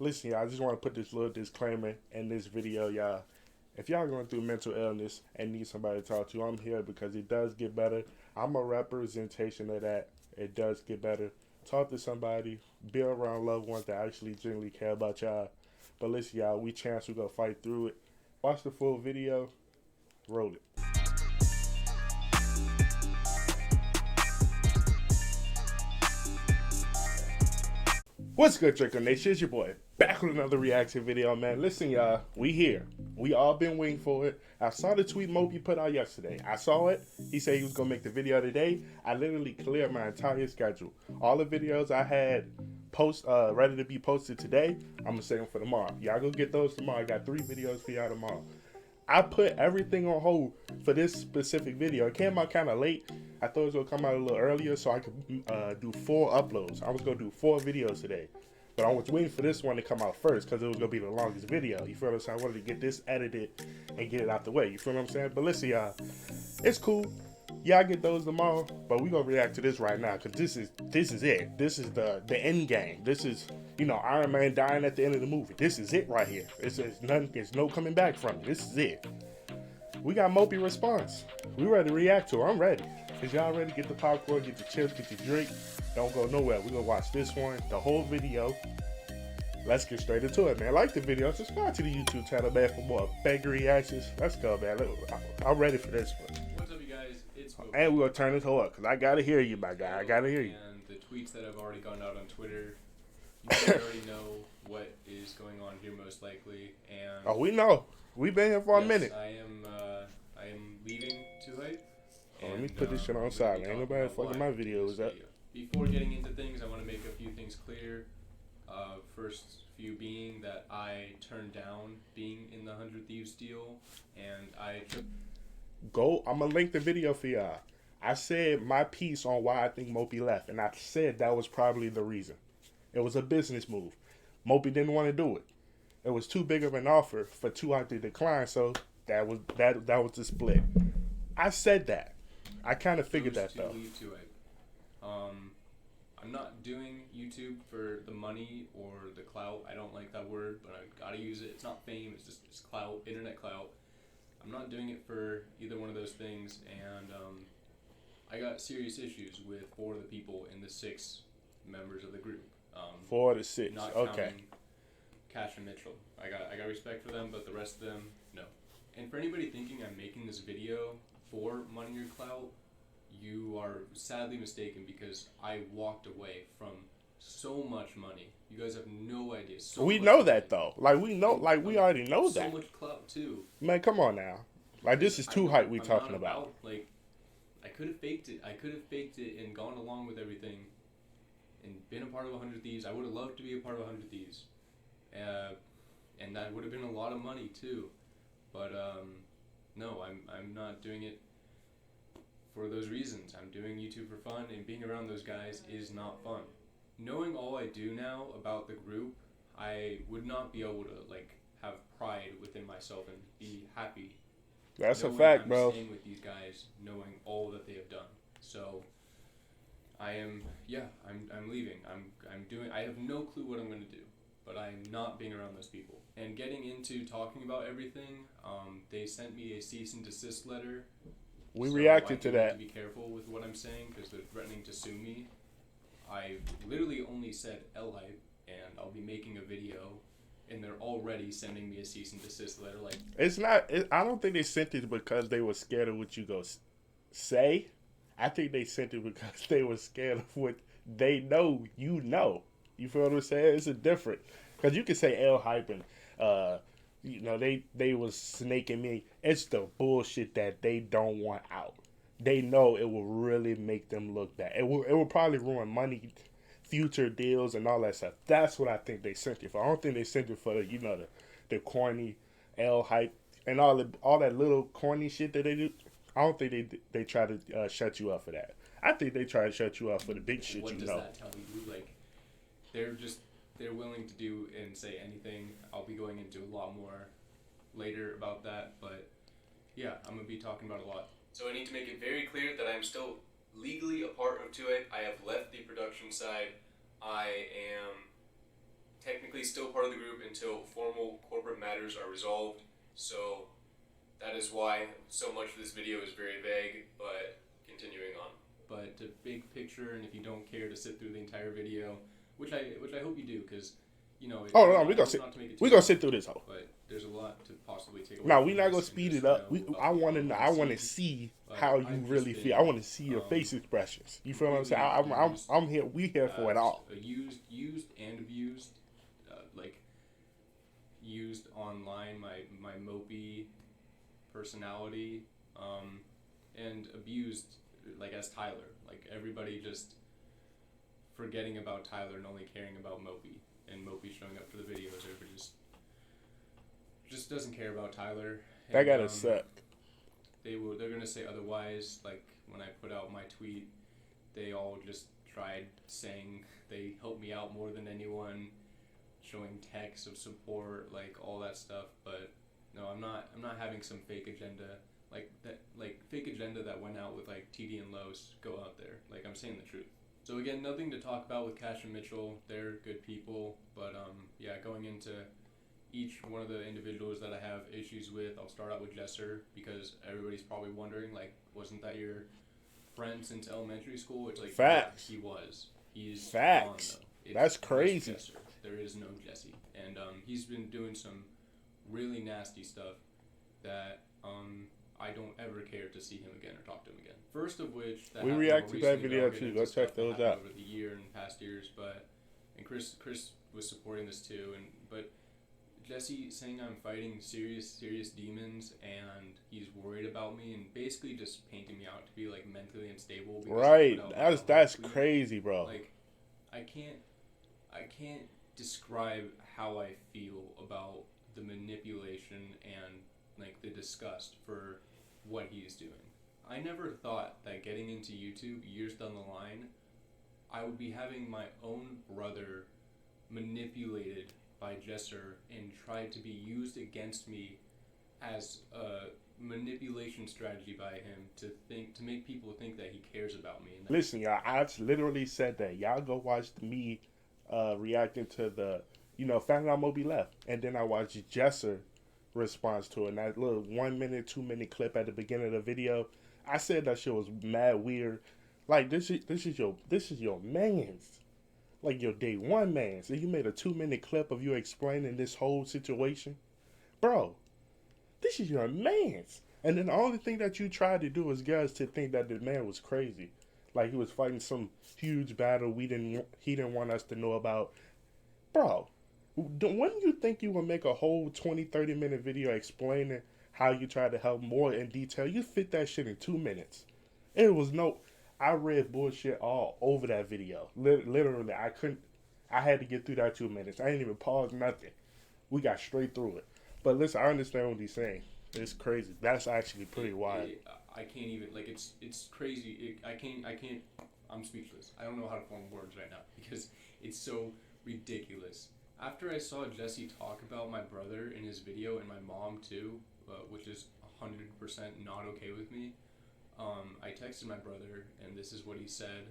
Listen, y'all, I just want to put this little disclaimer in this video, y'all. If y'all going through mental illness and need somebody to talk to, I'm here because it does get better. I'm a representation of that. It does get better. Talk to somebody, be around loved ones that actually genuinely care about y'all. But listen, y'all, we chance we gonna fight through it. Watch the full video. Roll it. What's good, Draco Nation? It's your boy, back with another reaction video, man. Listen, y'all, we here. We all been waiting for it. I saw the tweet Mopi put out yesterday. I saw it. He said he was gonna make the video today. I literally cleared my entire schedule. All the videos I had ready to be posted today, I'm gonna save them for tomorrow. Y'all go get those tomorrow. I got 3 videos for y'all tomorrow. I put everything on hold for this specific video. It came out kind of late. I thought it was going to come out a little earlier so I could do 4 uploads. I was going to do 4 videos today. But I was waiting for this one to come out first because it was going to be the longest video. You feel what I'm saying? I wanted to get this edited and get it out the way. You feel what I'm saying? But listen, y'all. It's cool. Y'all get those tomorrow, but we gonna react to this right now because this is it. This is the end game. This is, you know, Iron Man dying at the end of the movie. This is it right here. It's nothing. There's no coming back from it. This is it. We got Mopi response. We ready to react to it. I'm ready. Is y'all ready? Get the popcorn, get the chips, get your drink. Don't go nowhere. We gonna watch this one, the whole video. Let's get straight into it, man. Like the video, subscribe to the YouTube channel, man, for more big reactions. Let's go, man. I'm ready for this one. What's up, you guys? It's Mopi. And we're gonna turn this whole up because I gotta hear you, my guy. I gotta hear you. And the tweets that have already gone out on Twitter, you guys already know what is going on here, most likely. And oh, we know. We've been here for a minute. I am leaving 2Hype. Oh, let me put this shit on silent. Ain't nobody fucking my videos up. Before getting into things, I want to make a few things clear. First few being that I turned down being in the 100 Thieves deal, and I took. I'm gonna link the video for y'all. I said my piece on why I think Mopi left, and I said that was probably the reason. It was a business move. Mopi didn't want to do it. It was too big of an offer for 2Hype to decline, so that was the split. I said that. I kind of figured that though. Leave 2Hype. I'm not doing YouTube for the money or the clout. I don't like that word, but I gotta use it. It's not fame. It's clout, internet clout. I'm not doing it for either one of those things, and I got serious issues with 4 of the people in the 6 members of the group. 4 to 6. Not okay. Counting Cash and Mitchell. I got respect for them, but the rest of them, no. And for anybody thinking I'm making this video for money or clout, you are sadly mistaken because I walked away from so much money. You guys have no idea. We know that though. Like we know, like we already know that. So much clout too. Man, come on now. Like this is 2Hype we talking about. Like, I could have faked it. I could have faked it and gone along with everything, and been a part of 100 Thieves. I would have loved to be a part of 100 Thieves, and that would have been a lot of money too. But no, I'm not doing it for those reasons. I'm doing YouTube for fun, and being around those guys is not fun. Knowing all I do now about the group, I would not be able to like have pride within myself and be happy. That's a fact, bro. I'm staying with these guys, knowing all that they have done. So I'm leaving. I have no clue what I'm gonna do, but I'm not being around those people. And getting into talking about everything, they sent me a cease and desist letter. We reacted to that. I need to be careful with what I'm saying because they're threatening to sue me. I literally only said L-Hype, and I'll be making a video, and they're already sending me a cease and desist letter. Like, it's not. I don't think they sent it because they were scared of what you go say. I think they sent it because they were scared of what they know. You know. You feel what I'm saying? It's a different because you can say L-Hype and you know, they was snaking me. It's the bullshit that they don't want out. They know it will really make them look bad. It will probably ruin money, future deals, and all that stuff. That's what I think they sent it for. I don't think they sent it for, you know, the corny L-Hype and all that little corny shit that they do. I don't think they try to shut you up for that. I think they try to shut you up for the big shit. What you does know. that tell you? Like, they're willing to do and say anything. I'll be going into a lot more later about that, but yeah, I'm gonna be talking about a lot. So I need to make it very clear that I'm still legally a part of 2Hype. I have left the production side. I am technically still part of the group until formal corporate matters are resolved. So that is why so much of this video is very vague, but continuing on. But the big picture, and if you don't care to sit through the entire video, which I hope you do, because Oh no, we gonna sit through this whole. But there's a lot to possibly take away. No, we're not gonna speed it up. I want to see how you really feel. I want to see your face expressions. You feel what I'm saying? I'm here. We here for it all. Used and abused, like used online. My mopey personality, and abused like as Tyler. Like everybody just forgetting about Tyler and only caring about Mopey. And Mopey showing up for the videos, everybody just doesn't care about Tyler. And, that gotta suck. They're gonna say otherwise. Like when I put out my tweet, they all just tried saying they helped me out more than anyone, showing texts of support, like all that stuff. But no, I'm not having some fake agenda like that, like fake agenda that went out with like TD and Los go out there. Like I'm saying the truth. So again, nothing to talk about with Cash and Mitchell. They're good people, but yeah, going into each one of the individuals that I have issues with, I'll start out with Jesser because everybody's probably wondering, like, wasn't that your friend since elementary school? It's like, facts. Yeah, he was. He's facts. Gone, though. That's crazy. There is no Jesse, and he's been doing some really nasty stuff that I don't ever care to see him again or talk to him again. First of which, we react to that video too. Go check those out. Over the year and past years, and Chris was supporting this too. But Jesse saying I'm fighting serious demons and he's worried about me and basically just painting me out to be like mentally unstable. Right, that's crazy, bro. Like, I can't describe how I feel about the manipulation and like the disgust for what he's doing. I never thought that getting into YouTube years down the line, I would be having my own brother manipulated by Jesser and tried to be used against me as a manipulation strategy by him to make people think that he cares about me. Listen, y'all, I literally said that. Y'all go watch me reacting to the, found out Moby left, and then I watched Jesser response to it. And that little 1 minute, 2 minute clip at the beginning of the video, I said that shit was mad weird. Like this is your man's, like your day one man's. So you made a 2 minute clip of you explaining this whole situation, bro. This is your man's. And then the only thing that you tried to do was get us to think that the man was crazy, like he was fighting some huge battle he didn't want us to know about, bro. Wouldn't you think you would make a whole 20-30 minute video explaining how you tried to help more in detail? You fit that shit in 2 minutes. It was I read bullshit all over that video. Literally, I had to get through that 2 minutes. I didn't even pause nothing. We got straight through it. But listen, I understand what he's saying. It's crazy. That's actually pretty wild. I can't even, like, it's crazy. I can't, I'm speechless. I don't know how to form words right now because it's so ridiculous. After I saw Jesse talk about my brother in his video and my mom too, which is 100% not okay with me, I texted my brother and this is what he said.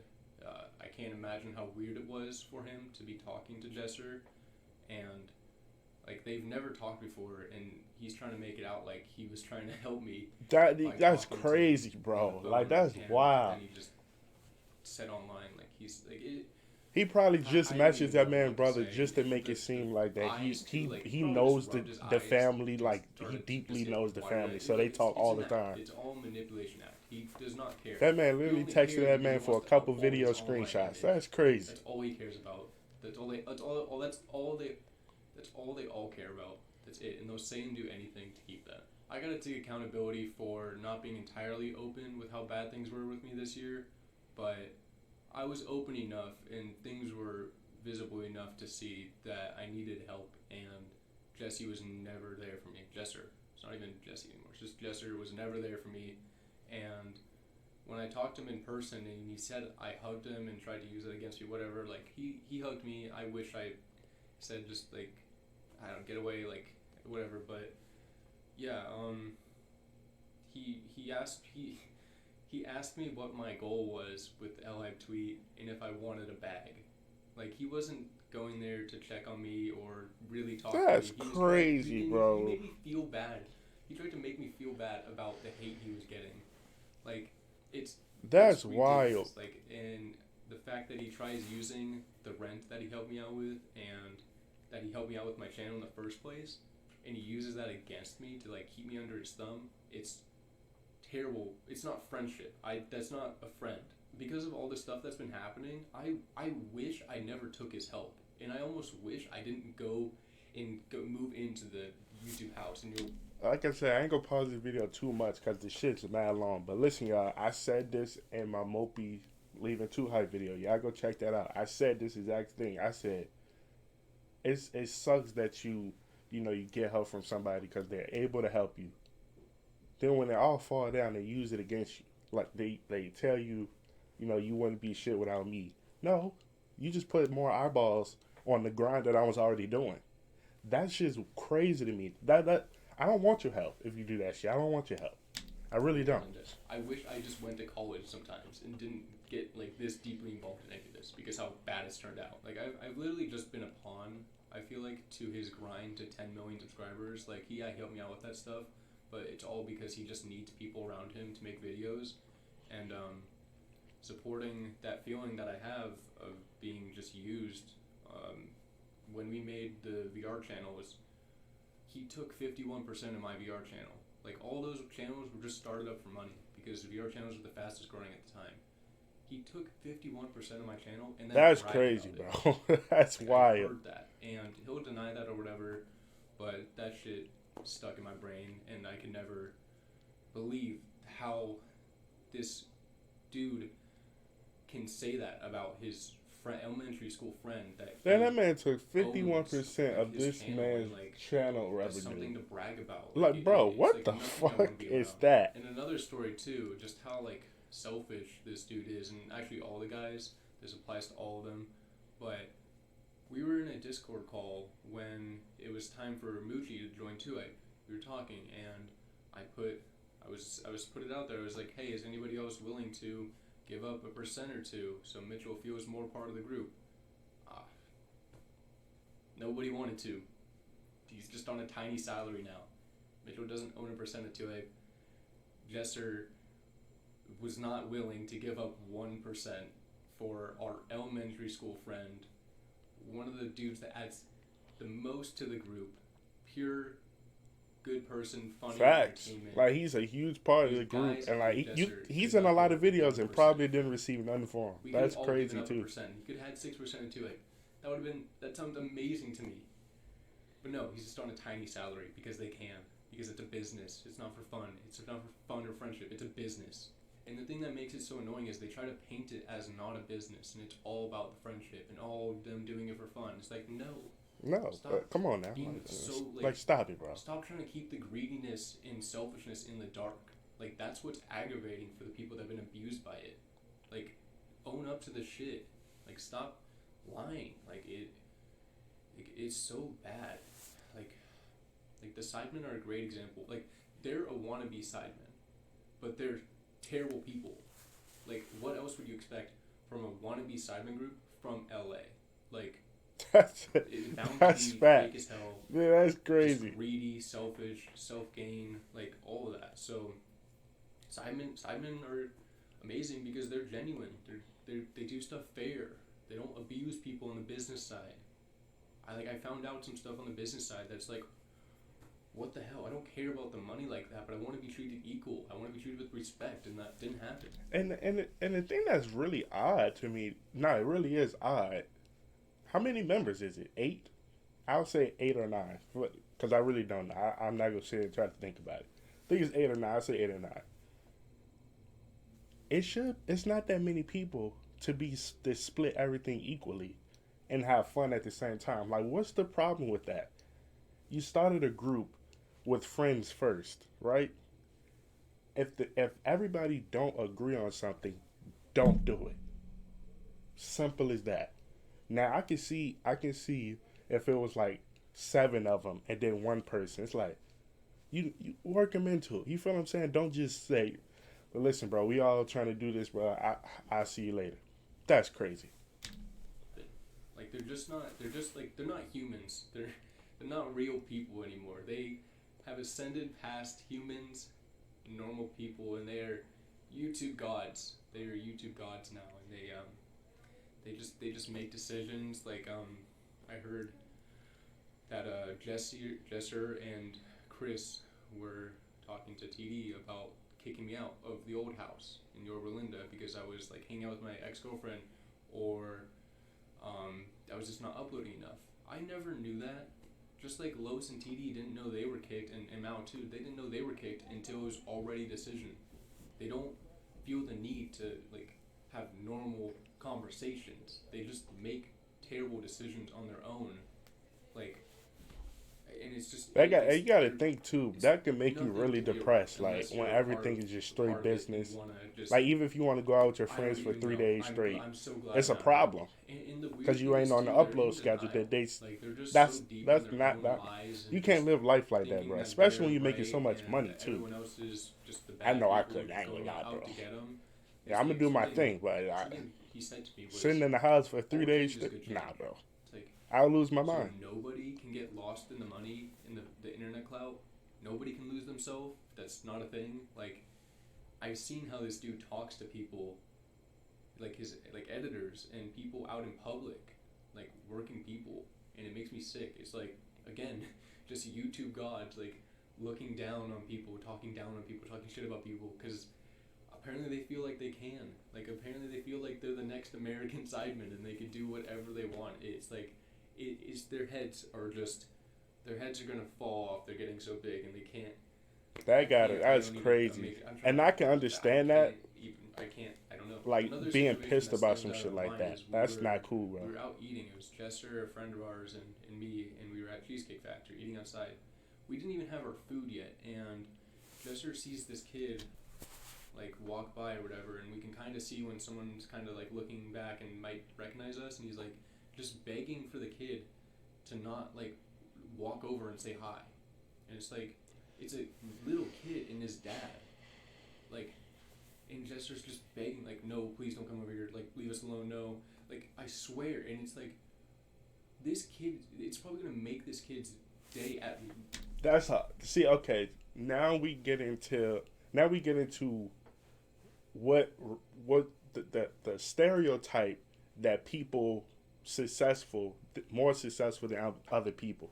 I can't imagine how weird it was for him to be talking to Jesser, and like they've never talked before, and he's trying to make it out like he was trying to help me. That's crazy, bro. Like that's wild. And he just said online like he's like it. He probably just matches that man brother just to make it seem like that he knows the family, like he deeply knows the family, so they talk all the time. It's all manipulation act. He does not care. That man literally texted that man for a couple video screenshots. That's crazy. That's all he cares about. That's all they all care about. That's it. And they'll say and do anything to keep that. I gotta take accountability for not being entirely open with how bad things were with me this year, but I was open enough and things were visible enough to see that I needed help, and Jesse was never there for me. Jesser. It's not even Jesse anymore. It's just Jesser was never there for me. And when I talked to him in person and he said I hugged him and tried to use it against me, whatever, like he hugged me. I wish I said just like, I don't get away, like whatever, but yeah, he asked me what my goal was with the 2Hype tweet and if I wanted a bag. Like he wasn't going there to check on me or really talk That's to me. crazy, bro. He made me feel bad. He tried to make me feel bad about the hate he was getting. Like, That's it's wild. ridiculous. Like, and the fact that he tries using the rent that he helped me out with and that he helped me out with my channel in the first place, and he uses that against me to like keep me under his thumb. It's terrible. It's not friendship. That's not a friend. Because of all the stuff that's been happening, I wish I never took his help, and I almost wish I didn't go move into the YouTube house and you'll. Like I said, I ain't gonna pause this video too much because the shit's mad long. But listen, y'all, I said this in my Mopi leaving 2Hype video. Y'all go check that out. I said this exact thing. I said it sucks that you get help from somebody because they're able to help you. Then when they all fall down, they use it against you. Like they tell you, you wouldn't be shit without me. No, you just put more eyeballs on the grind that I was already doing. That shit's crazy to me. That I don't want your help if you do that shit. I don't want your help. I really don't. I wish I just went to college sometimes and didn't get like this deeply involved in any of this because how bad it's turned out. Like I've literally just been a pawn. I feel like to his grind to 10 million subscribers. Like he helped me out with that stuff, but it's all because he just needs people around him to make videos, and supporting that feeling that I have of being just used. When we made the VR channel he took 51% of my VR channel. Like all those channels were just started up for money because VR channels were the fastest growing at the time. He took 51% of my channel, and then that's crazy, bro. That's like, wild. I heard that, and he'll deny that or whatever, but that shit stuck in my brain, and I could never believe how this dude can say that about his elementary school friend that man took 51% of this man's channel revenue. Something to brag about. Like bro, what like the fuck is that? And another story too, just how like selfish this dude is, and actually all the guys. This applies to all of them. But we were in a Discord call when it was time for Moochie to join 2Hype. We were talking, and I was put it out there. I was like, hey, is anybody else willing to give up a % or two so Mitchell feels more part of the group? Nobody wanted to. He's just on a tiny salary now. Mitchell doesn't own a % of 2Hype. Jesser was not willing to give up 1% for our elementary school friend, one of the dudes that adds the most to the group, pure good person, funny facts. Entertainment. Like he's a huge part of the group, and like he's in a lot of videos and probably didn't receive nothing for him. That's crazy too. He could have had 6% of 2Hype. That sounds amazing to me. But no, he's just on a tiny salary because they can. Because it's a business. It's not for fun. It's not for fun or friendship. It's a business. And the thing that makes it so annoying is they try to paint it as not a business, and it's all about the friendship and all them doing it for fun. It's like, no. No, come on now. Stop it, bro. Stop trying to keep the greediness and selfishness in the dark. Like, that's what's aggravating for the people that have been abused by it. Like, own up to the shit. Like, stop lying. It's so bad. Like the sidemen are a great example. Like, they're a wannabe sidemen, but they're terrible people. Like, what else would you expect from a wannabe sidemen group from LA? Like, that's fat. Fake as hell. Yeah, that's crazy. Just greedy, selfish, self-gain, like all of that. So, sidemen are amazing because they're genuine. They do stuff fair. They don't abuse people on the business side. I found out some stuff on the business side that's like, what the hell? I don't care about the money like that, but I want to be treated equal. I want to be treated with respect, and that didn't happen. And the thing that's really odd to me, it really is odd. How many members is it? 8? I would say 8 or 9, because I really don't know. I'm not gonna sit and try to think about it. I think it's 8 or 9. I say 8 or 9. It's not that many people to split everything equally and have fun at the same time. Like, what's the problem with that? You started a group with friends first, right? If everybody don't agree on something, don't do it. Simple as that. Now I can see if it was like 7 of them and then one person. It's like you work them into it. You feel what I'm saying? Don't just say, "But listen, bro, we all trying to do this, bro. I'll see you later." That's crazy. Like they're just not. They're just like they're not humans. They're not real people anymore. They have ascended past humans, normal people, and they are YouTube gods. They are YouTube gods now, and they just make decisions. Like I heard that Jesser and Chris were talking to TD about kicking me out of the old house in Yorba Linda because I was like hanging out with my ex-girlfriend, or I was just not uploading enough. I never knew that. Just like Los and TD didn't know they were kicked, and Mao too, they didn't know they were kicked until it was already a decision. They don't feel the need to like have normal conversations. They just make terrible decisions on their own. Like, and it's just you got to think too. That can make you really depressed. Like when everything is just straight business. Like even if you want to go out with your friends for 3 days straight, it's a problem because you ain't on the upload schedule. That that's not that. You can't live life like that, bro. Especially when you're making so much money too. I know I could. I ain't gonna lie, bro. Yeah, I'm gonna do my thing, but sitting in the house for 3 days, nah, bro. I'll lose my mind. So nobody can get lost in the money in the internet clout. Nobody can lose themselves. That's not a thing. Like, I've seen how this dude talks to people, like his editors and people out in public, like working people, and it makes me sick. It's like, again, just YouTube gods like looking down on people, talking shit about people, because apparently they feel like they can. Like apparently they feel like they're the next American Sidemen and they can do whatever they want. It's like. It's their heads are gonna fall off. They're getting so big and they can't. That's crazy, and I can understand that. I can't. I don't know. Like being pissed about some shit like that. That's not cool, bro. We were out eating. It was Chester, a friend of ours, and me, and we were at Cheesecake Factory eating outside. We didn't even have our food yet, and Chester sees this kid like walk by or whatever, and we can kind of see when someone's kind of like looking back and might recognize us, and he's like. Just begging for the kid to not like walk over and say hi, and it's like it's a little kid and his dad, like, and Jester's just begging like, no, please don't come over here, like leave us alone, no, like I swear, and it's like this kid, it's probably gonna make this kid's day at. That's how. See, okay, now we get into what the stereotype that people. More successful than other people.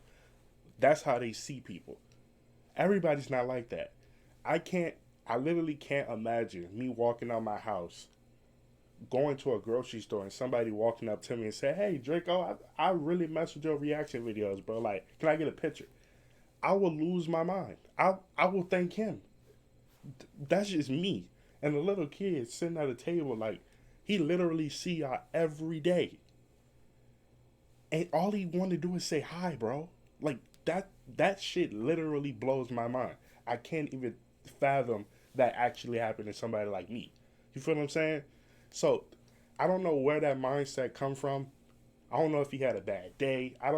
That's how they see people. Everybody's not like that. I literally can't imagine me walking out my house, going to a grocery store, and somebody walking up to me and say, "Hey, Draco, I really mess with your reaction videos, bro. Like, can I get a picture?" I will lose my mind. I will thank him. That's just me. And the little kid sitting at a table, like, he literally see y'all every day. And all he wanted to do is say hi, bro. Like, that shit literally blows my mind. I can't even fathom that actually happened to somebody like me. You feel what I'm saying? So, I don't know where that mindset come from. I don't know if he had a bad day. I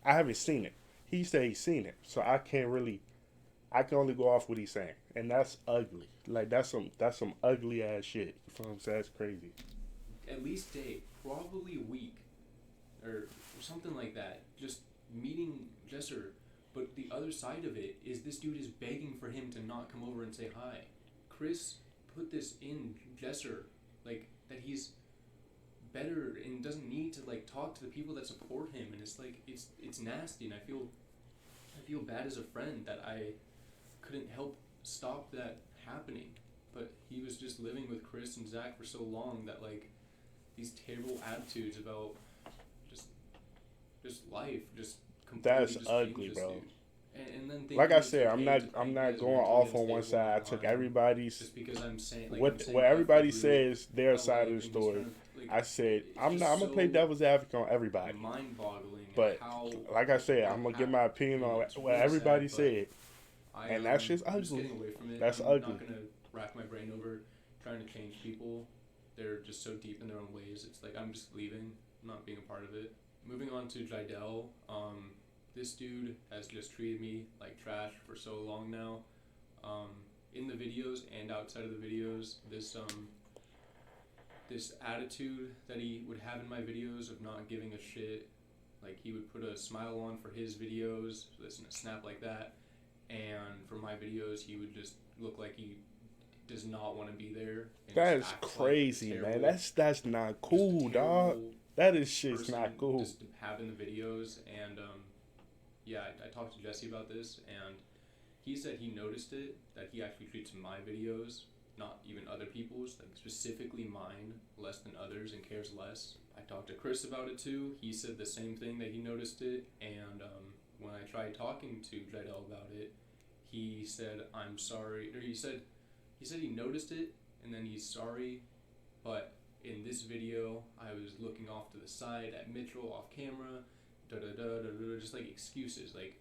haven't seen it. He said he's seen it. So, I can only go off what he's saying. And that's ugly. Like, that's some ugly ass shit. You feel what I'm saying? That's crazy. At least day, probably a week. Or something like that. Just meeting Jesser. But the other side of it is this dude is begging for him to not come over and say hi. Chris put this in Jesser, like, that he's better and doesn't need to, like, talk to the people that support him. And it's, like, it's nasty. And I feel bad as a friend that I couldn't help stop that happening. But he was just living with Chris and Zach for so long that, like, these terrible attitudes about just life, just completely. That's just ugly, bro. And then like I said, I'm not going off on one side. I took everybody's just because I'm saying like, what everybody says their side of the story. I said I'm gonna play devil's advocate on everybody. Mind-boggling. But like I said, I'm gonna give my opinion on what everybody said, and that's just ugly. That's ugly. I'm not gonna rack my brain over trying to change people. They're just so deep in their own ways. It's like I'm just leaving, not being a part of it. Moving on to Jidel, this dude has just treated me like trash for so long now. In the videos and outside of the videos, this attitude that he would have in my videos of not giving a shit. Like, he would put a smile on for his videos, listen to snap like that, and for my videos, he would just look like he does not want to be there. That is crazy, man. That's not cool, dog. That is shit's not cool. Just to have in the videos, and yeah, I talked to Jesse about this, and he said he noticed it, that he actually treats my videos, not even other people's, like specifically mine, less than others, and cares less. I talked to Chris about it too. He said the same thing, that he noticed it, and when I tried talking to Jadel about it, he said, I'm sorry, or he said he noticed it, and then he's sorry, but in this video, I was looking off to the side at Mitchell off camera, just like excuses. Like,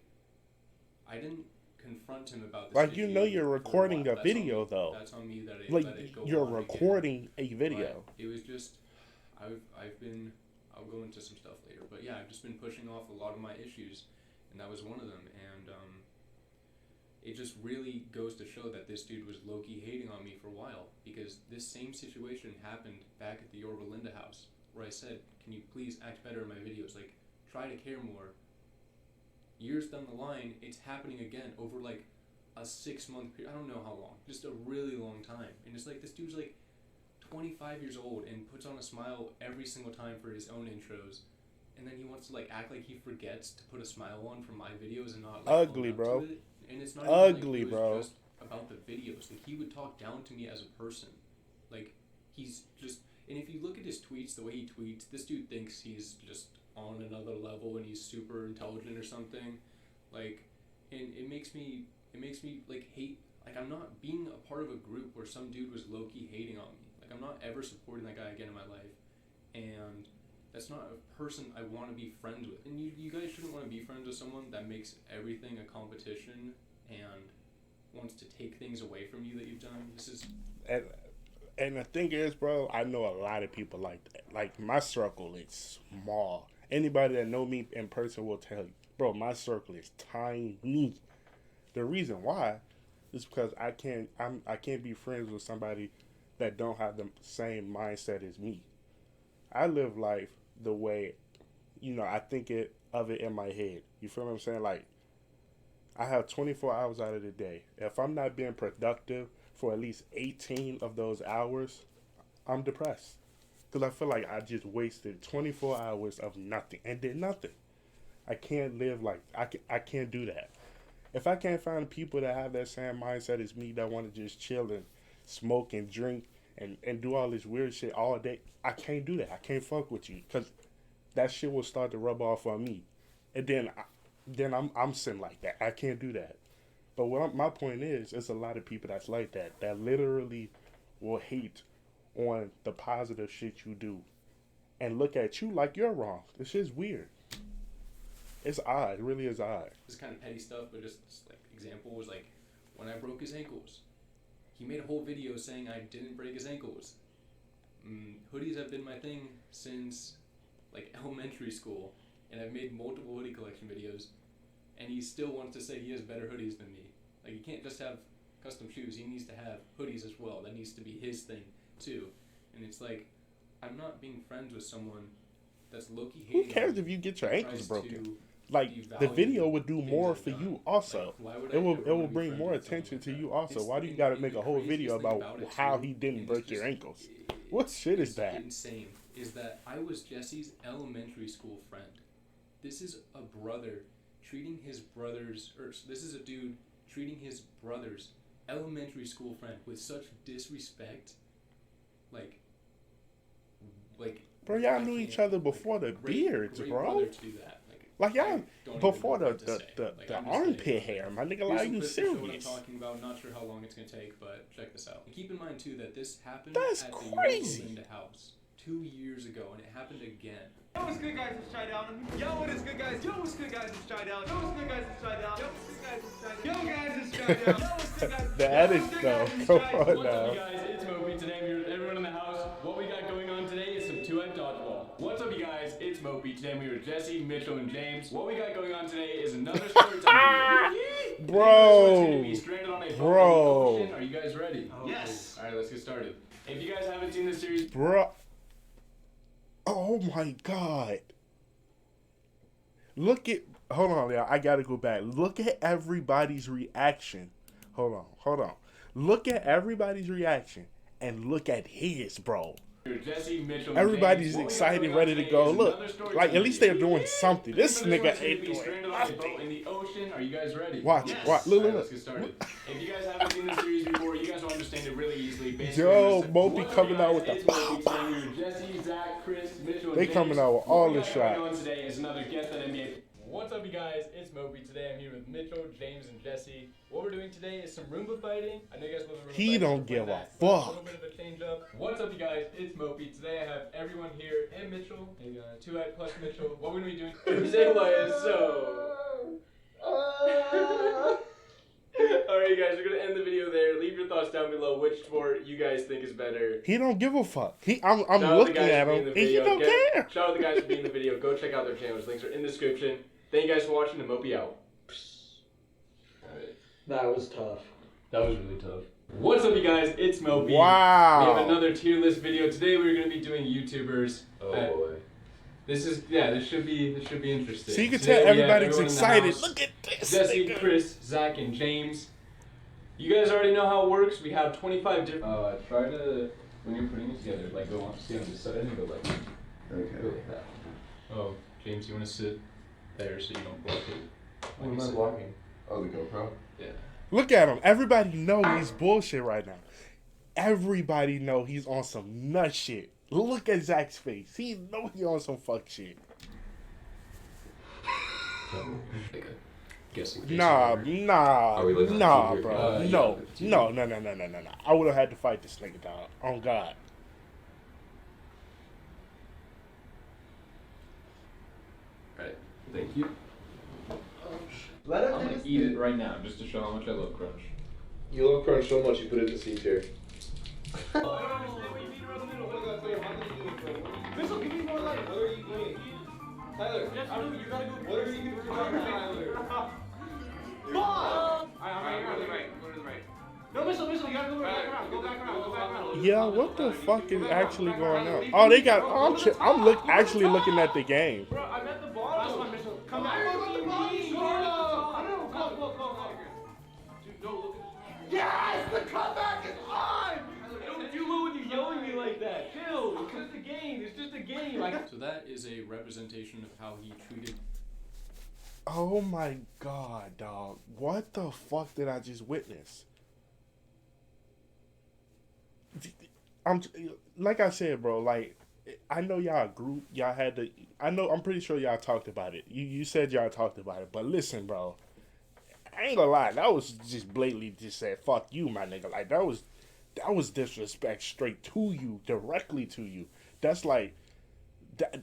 I didn't confront him about this. Like, you know, you're recording a video, though. That's on me that I like, let it go. You're recording a video. But it was just, I'll go into some stuff later, but yeah, I've just been pushing off a lot of my issues, and that was one of them, and it just really goes to show that this dude was low-key hating on me for a while, because this same situation happened back at the Yorba Linda house, where I said, can you please act better in my videos, like, try to care more. Years down the line, it's happening again over like a 6-month period. I don't know how long, just a really long time. And it's like, this dude's like 25 years old and puts on a smile every single time for his own intros, and then he wants to like act like he forgets to put a smile on for my videos and not like ugly, bro. And it's not ugly, even, like, bro. just about the videos. Like, he would talk down to me as a person. Like, he's just, and if you look at his tweets, the way he tweets, this dude thinks he's just on another level and he's super intelligent or something. Like, and it makes me like hate, like, I'm not being a part of a group where some dude was low-key hating on me. Like, I'm not ever supporting that guy again in my life, and that's not a person I want to be friends with. And you guys shouldn't want to be friends with someone that makes everything a competition and wants to take things away from you that you've done. This is... And the thing is, bro, I know a lot of people like that. Like, my circle is small. Anybody that know me in person will tell you, bro, my circle is tiny. The reason why is because I can't be friends with somebody that don't have the same mindset as me. I live life the way, you know, I think of it in my head. You feel what I'm saying? Like, I have 24 hours out of the day. If I'm not being productive for at least 18 of those hours, I'm depressed. Because I feel like I just wasted 24 hours of nothing and did nothing. I can't live like, I can't do that. If I can't find people that have that same mindset as me, that want to just chill and smoke and drink and do all this weird shit all day, I can't do that. I can't fuck with you, because that shit will start to rub off on me. And then I'm sin like that. I can't do that. But my point is, it's a lot of people that's like that, that literally will hate on the positive shit you do and look at you like you're wrong. This shit's weird. It's odd. It really is odd. This kind of petty stuff, but just like example was like when I broke his ankles. He made a whole video saying I didn't break his ankles. Hoodies have been my thing since like elementary school, and I've made multiple hoodie collection videos, and he still wants to say he has better hoodies than me. Like, he can't just have custom shoes, he needs to have hoodies as well. That needs to be his thing too. And it's like, I'm not being friends with someone that's low-key hating. Who cares if you get your ankles broken? Like, the video would do more for you also. Like, it will bring more attention to you also. Why do you gotta make a whole video about how he didn't break your ankles? What shit is that? Insane is that I was Jesse's elementary school friend. This is a brother treating his brother's, or this is a dude treating his brother's elementary school friend with such disrespect. Like, bro, y'all knew each other before the beards, bro. To do that. Like, y'all before the armpit hair, my nigga. Like, you serious? What I'm talking about. Not sure how long it's gonna take, but check this out. And keep in mind too that this happened That's at crazy. the Linda house 2 years ago, and it happened again. Yo, what's good, guys? It's Shy Down. Yo, what is good, guys? Yo, what's good, guys? It's Shy Down. Yo, what's good, guys? It's Shy Down. Yo, what's good, guys? It's Shy Down. Yo, guys, it's Shy Down. Yo, what's good, guys? The edits, though. Come on What's now. up, you guys? It's Mopi. Today I'm here with everyone in the house. What we got going on today is some 2Hype dodgeball. What's up, you guys? It's Mopi. Today I'm here with Jesse, Mitchell, and James. What we got going on today is another story time video. Bro. Be stranded on a Bro. ocean. Are you guys ready? Yes. All right, let's get started. If you guys haven't seen the series, Bruh. Oh my God. Look at, hold on, y'all. I gotta go back. Look at everybody's reaction. Hold on. Look at everybody's reaction and look at his, bro. Jesse, Mitchell, Everybody's James, excited, ready to go. Look, like at least they're doing something. This nigga ain't doing nothing. in the ocean. Are you guys ready? Watch, Yes. watch, look, Alright, look. let's get started. If you guys haven't seen the series before, you guys will understand it really easily. Basically, Yo, just- Mopi what's up, coming you out guys? with the It's pow, Mopi, pow. today we're Jesse, Zach, Chris, Mitchell, and They James. coming out with What all we the got going shots. on today is another guest at NBA. What's up, you guys? It's Mopi. Today I'm here with Mitchell, James, and Jesse. What we're doing today is some Roomba fighting. I know you guys love the Roomba He fighting, don't so we're give playing a that. So fuck. A little bit of a change up. What's up, you guys? It's Mopi. Today I have everyone here and Mitchell, and 2Hype plus Mitchell. What we're gonna be doing? Say what? So. Alright, you guys, we're gonna end the video there. Leave your thoughts down below. Which sport you guys think is better? He don't give a fuck. I'm Shout out the looking guys at for being him in and the he video. don't care. Shout out the guys for being in the video. Go check out their channels. Links are in the description. Thank you guys for watching, and Mopi out. Alright. That was tough. That was really tough. What's up, you guys? It's Mopi. Wow. We have another tier list video. Today we're gonna be doing YouTubers. Oh boy. This should be interesting. So you can Today tell we have everybody's everyone in the excited. house. Look at this. Jesse, nigga. Chris, Zach, and James. You guys already know how it works. We have 25 different. Try to, when you're putting it together, like go on, stay on this side and go like, go like that. Oh, James, you want to sit there so you don't block it? What am I blocking? Oh, the GoPro? Yeah. Look at him. Everybody know he's bullshit right now. Everybody know he's on some nut shit. Look at Zach's face. He know he on some fuck shit. Like a guessing game. Nah, Are we looking nah, at TV? bro. Yeah, No, look at TV. no. I would have had to fight this nigga, dog. On God. Alright, thank you. Let I'm gonna eat it right now just to show how much I love Crunch. You love Crunch so much you put it in C tier. Mitchell, give me more light. What are you doing? Tyler, you gotta go. What are you doing, Tyler? No, Mitchell, you gotta go back around. Go back around. Yeah, what the fuck is actually going on? Oh, they got. I'm actually looking at the game. Bro, I'm at the bottom. Last one, Mitchell. Come back. Yes, the comeback is on. Don't do it when you're yelling at me like that. Chill. It's just a game. It's just a game. So that is a representation of how he treated. Oh my God, dog. What the fuck did I just witness? I'm like I said, bro. Like I know y'all a group. Y'all had to. I'm pretty sure y'all talked about it. You said y'all talked about it. But listen, bro. I ain't gonna lie. That was just blatantly just said "fuck you," my nigga. Like that was disrespect straight to you, directly to you. That's like.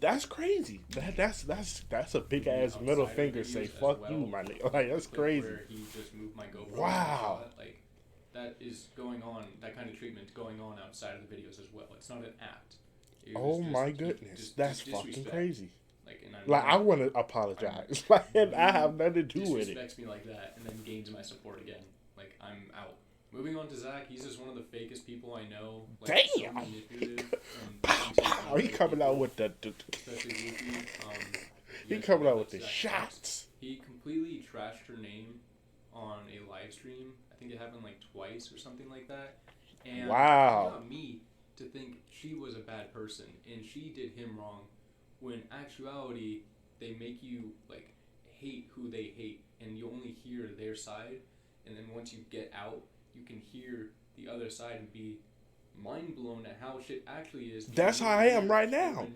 That's crazy. That's a big ass middle Outside of finger. videos Say as "fuck well. you," my nigga. Like that's Clip crazy. Where he just moved my GoPro. Wow. Like that is going on. That kind of treatment going on outside of the videos as well. It's not an act. It was Oh just- my just- goodness, just that's fucking disrespect. crazy. Like, and Like I want to apologize. Like I have nothing to do with it. disrespects me like that, and then gains my support again. Like I'm out. Moving on to Zach, he's just one of the fakest people I know. Like, Damn. So manipulative and Pow, easy to pow. He manipulate coming out people, with the especially Luffy. he you guys coming know out with the Zach shots. He completely trashed her name on a live stream. I think it happened like twice or something like that. And Wow. he got me to think she was a bad person and she did him wrong. When actuality, they make you like hate who they hate, and you only hear their side. And then once you get out, you can hear the other side and be mind blown at how shit actually is. That's how I am right now.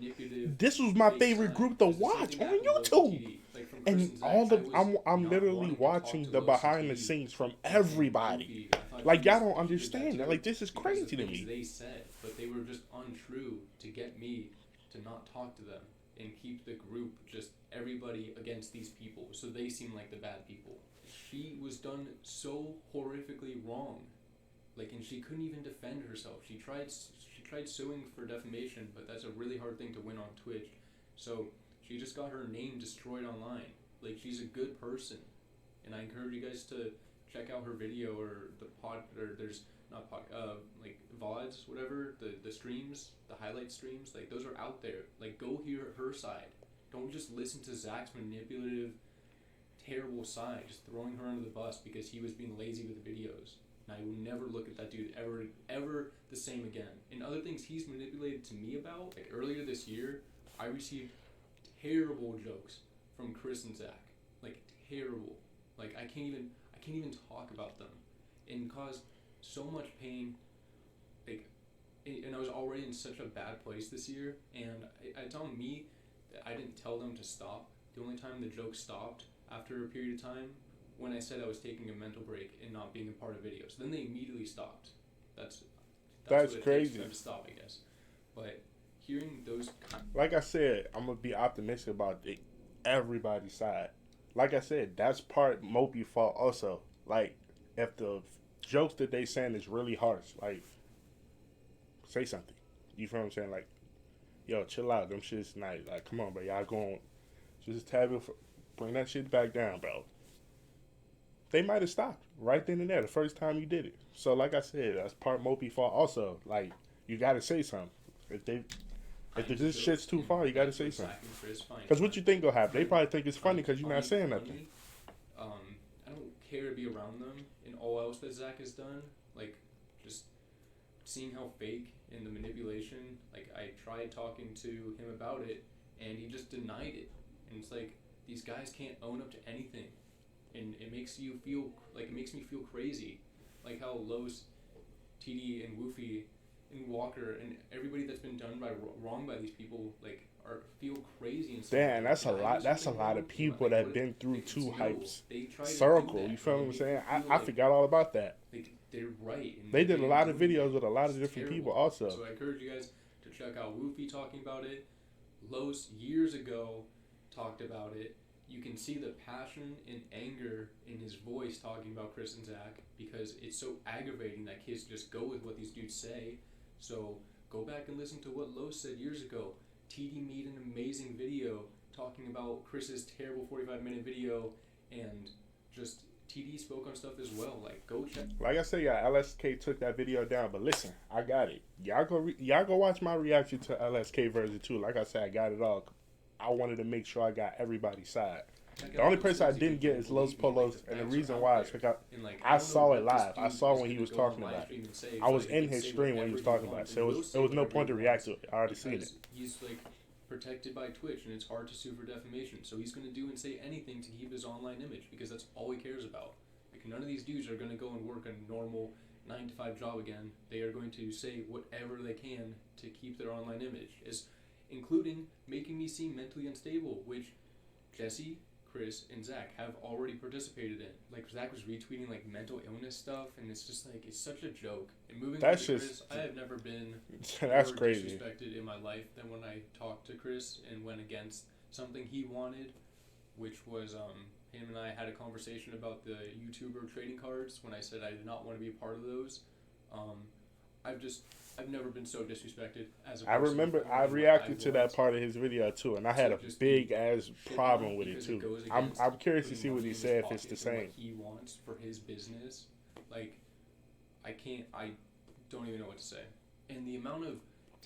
This was my favorite group to watch on YouTube. And all the I'm literally watching the behind the scenes from everybody. Like y'all don't understand that. Like this is crazy to me. They said, but they were just untrue to get me to not talk to them and keep the group just everybody against these people, so they seem like the bad people. She was done so horrifically wrong, like, and she couldn't even defend herself. She tried suing for defamation, but that's a really hard thing to win on Twitch. So she just got her name destroyed online. Like, she's a good person, and I encourage you guys to check out her video or the pod. Or there's not like VODs, whatever, the streams, the highlight streams, like those are out there. Like go hear her side. Don't just listen to Zach's manipulative, terrible side, just throwing her under the bus because he was being lazy with the videos. And I will never look at that dude ever the same again. And other things he's manipulated to me about, like earlier this year, I received terrible jokes from Chris and Zach. Like terrible. Like I can't even talk about them. And caused so much pain. Like, and I was already in such a bad place this year. And it's on me that I didn't tell them to stop. The only time the joke stopped after a period of time, when I said I was taking a mental break and not being a part of videos. Then they immediately stopped. That's what it crazy. takes for them to stop, I guess. But hearing those like I said, I'm gonna be optimistic about everybody's side. Like I said, that's part Mopi fault also. Like, if the jokes that they saying is really harsh, like, say something. You feel what I'm saying? Like, yo, chill out. Them shit's nice. Like, come on, bro. Y'all going just bring that shit back down, bro. They might have stopped right then and there the first time you did it. So, like I said, that's part Mopi fault also. Like, you gotta say something. If this shit's too far, you gotta say something. Because what you think gonna happen? They probably think it's funny because you're not saying nothing. I don't care to be around them and all else that Zach has done. Like, just seeing how fake and the manipulation. Like, I tried talking to him about it, and he just denied it. And it's like, these guys can't own up to anything. And it makes you feel, like, it makes me feel crazy. Like how Los, TD, and Woofy, and Walker, and everybody that's been done wrong by these people, like, feel crazy and stuff. Damn, that's a lot. That's a lot of people that have been through 2Hype's circle. You feel what I'm saying? I forgot all about that. Like, they're right. And they did a lot of videos with a lot of different people also. So I encourage you guys to check out Woofy talking about it. Los years ago talked about it. You can see the passion and anger in his voice talking about Chris and Zach because it's so aggravating that kids just go with what these dudes say. So go back and listen to what Los said years ago. TD made an amazing video talking about Chris's terrible 45-minute video, and just TD spoke on stuff as well. Like, go check. Like I said, yeah, LSK took that video down, but listen, I got it. Y'all go watch my reaction to LSK version 2. Like I said, I got it all. I wanted to make sure I got everybody's side. The only person I didn't get is Los Polos, and the reason why is because I saw it live. I saw when he was talking about it. I was in his stream when he was talking about it, so it was no point to react to it. I already seen it. He's like protected by Twitch, and it's hard to sue for defamation. So he's going to do and say anything to keep his online image because that's all he cares about. Like, none of these dudes are going to go and work a normal 9-to-5 job again. They are going to say whatever they can to keep their online image, including making me seem mentally unstable, which Jesse, Chris, and Zach have already participated in. Like, Zach was retweeting like mental illness stuff, and it's just like, it's such a joke. And moving on to Chris, I have never been that's more crazy disrespected in my life than when I talked to Chris and went against something he wanted, which was him and I had a conversation about the YouTuber trading cards when I said I did not want to be a part of those. I've never been so disrespected as a person. I remember I reacted to that part of his video too, and I had a big ass problem with it too. I'm curious to see what he said if it's the same. What he wants for his business, like, I don't even know what to say. And the amount of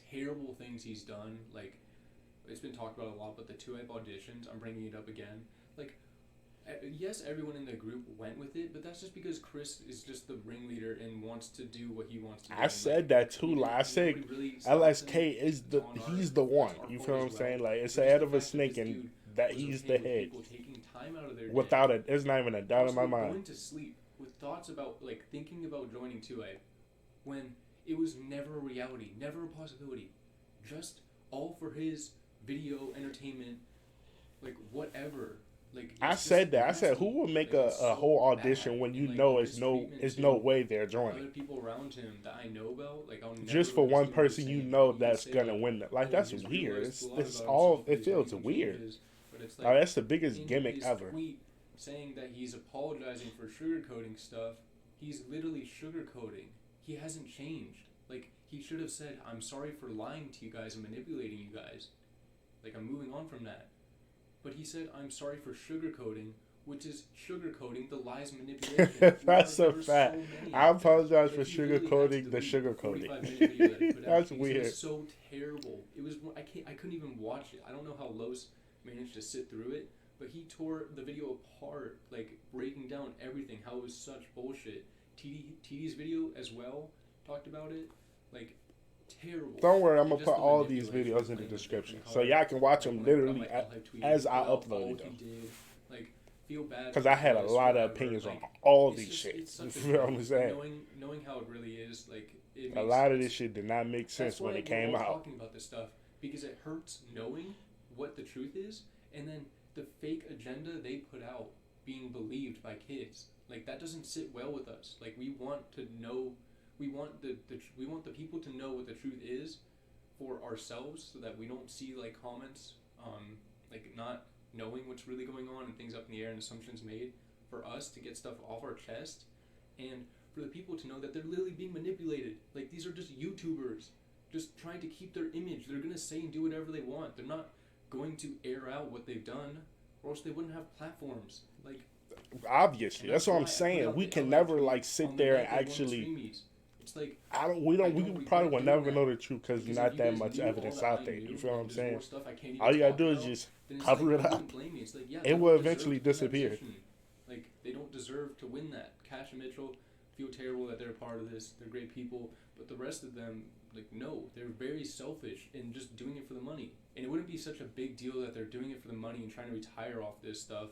terrible things he's done, like, it's been talked about a lot, but the 2Hype auditions, I'm bringing it up again. Like, yes, everyone in the group went with it, but that's just because Chris is just the ringleader and wants to do what he wants to do. I said that too. I said LSK is he's the one. You feel what I'm saying? Like, it's the head of a snake, and that he's the head. Without it, there's not even a doubt in my mind. Going to sleep with thoughts about, like, thinking about joining 2Hype when it was never a reality, never a possibility, just all for his video entertainment, like, whatever. Like, I said that. I said, who would make a whole audition when you know it's no way they're joining? Other people around him that I know about, like, I'll never just for one person you know that's gonna win. Like, that's weird. It's all. It feels weird. But it's like, that's the biggest gimmick ever. Tweet saying that he's apologizing for sugarcoating stuff. He's literally sugarcoating. He hasn't changed. Like, he should have said, "I'm sorry for lying to you guys and manipulating you guys. Like, I'm moving on from that." But he said, "I'm sorry for sugarcoating," which is sugarcoating the lies manipulation. That's a There are fact. so many. I apologize for Like, he literally had to sugarcoating the delete the sugarcoating. 45-minute video that I put out That's because It weird. was so terrible. It was I couldn't even watch it. I don't know how Los managed to sit through it, but he tore the video apart, like breaking down everything, how it was such bullshit. TD's video as well talked about it, like terrible. Don't worry, I'm gonna Just put the all these manipulation, videos in the playing with description, different so y'all colors. can watch Like, them when I got literally my All-Hype tweet, as I put out uploaded all them. he did. Like, feel bad Because for I the had a guys, lot of whatever, opinions on like, all it's these just- shit. it's such You feel what a I'm saying? knowing how it really is, like it A makes lot of sense. this shit did not make sense That's when why it came we're all out. talking about this stuff because it hurts knowing what the truth is, and then the fake agenda they put out being believed by kids. Like that doesn't sit well with us. Like we want to know, we want we want the people to know what the truth is for ourselves, so that we don't see like comments, like not knowing what's really going on and things up in the air and assumptions made. For us to get stuff off our chest, and for the people to know that they're literally being manipulated. Like these are just YouTubers, just trying to keep their image. They're gonna say and do whatever they want. They're not going to air out what they've done, or else they wouldn't have platforms. Like Obviously, and that's what why I'm I put saying. out We the can LA never tweet like on sit the there night and they won the actually. Streamies. It's like We I probably will regret never doing know that, the truth because because not if you that guys much knew all evidence that out I there. knew, You feel what like, I'm there's saying? more stuff I can't even All you gotta talk do is about, just then it's cover like, it I up. wouldn't blame you. It's like, yeah, It they will don't eventually deserve to be in that disappear. position. Like they don't deserve to win that. Cash and Mitchell feel terrible that they're a part of this. They're great people, but the rest of them, like, no, they're very selfish and just doing it for the money. And it wouldn't be such a big deal that they're doing it for the money and trying to retire off this stuff,